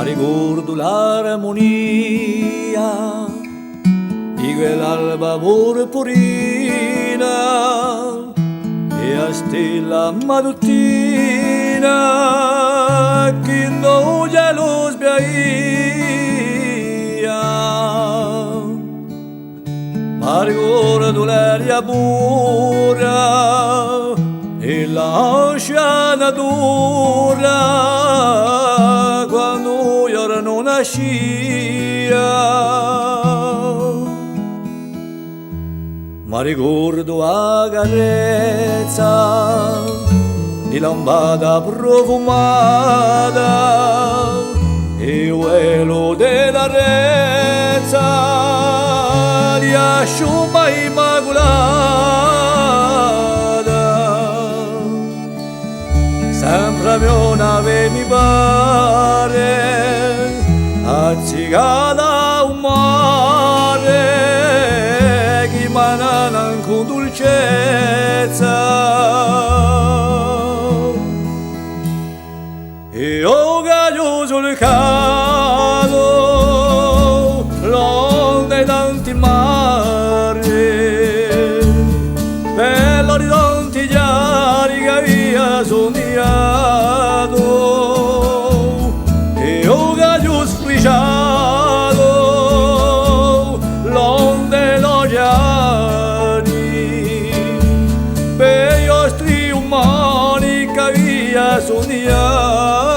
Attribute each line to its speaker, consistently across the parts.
Speaker 1: ricordo l'armonia di quell'alba purpurina e a stella mattutina che non lo sbiaia. Ma ricordo l'aria pura e la scianatura quando io non nascia. Ma ricordo la carezza di lampada profumata e il velo della rezza di asciutta immacolata. Sempre mia nave mi pare azzicata un mare che manana con dolcezza. E io caglio sul caso l'onde tanti mari bello di tanti chiari che via sognato. E io caglio sfriciato l'onde l'oceani per gli ostri umani che via sognato.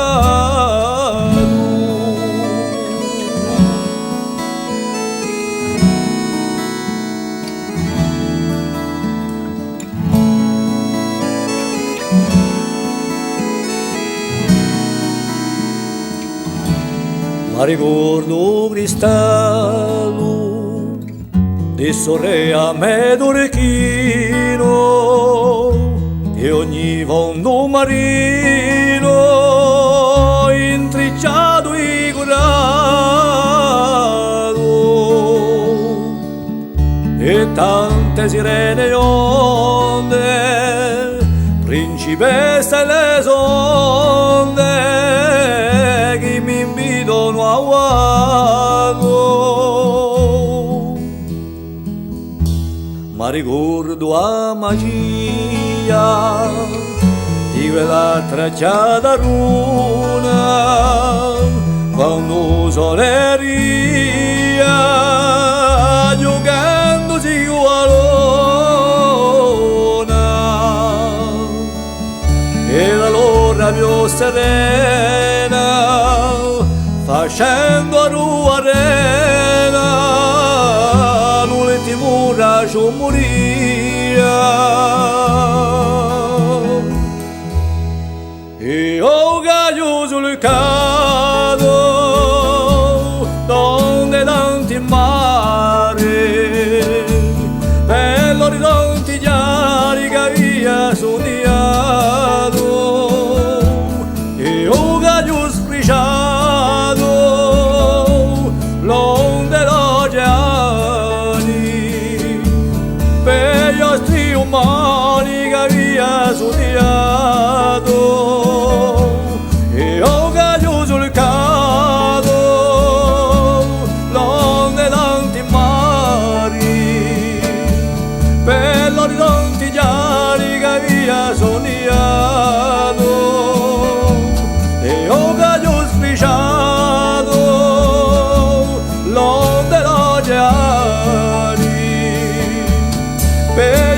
Speaker 1: Ma ricordo cristallo di sorrea medorechino e ogni fondo marino intricciato e curato e tante sirene onde principesse e le sonde che mi invitano a guardo. Ma ricordo la magia di quella tracciata luna quando soleria giocandosi con la luna e la luna più serena facendo a rua arena l'ultimo raggio moria. E ho caglio sul caso donde tanti mari bello di tanti chiari che via sognato. E ho caglio sfriciato l'onde l'oceani per gli ostri umani che via sognato. E ho caglio sul caso l'onde tanti mari bello di tanti chiari che via sognato. E ho caglio sfriciato l'onde l'oceani per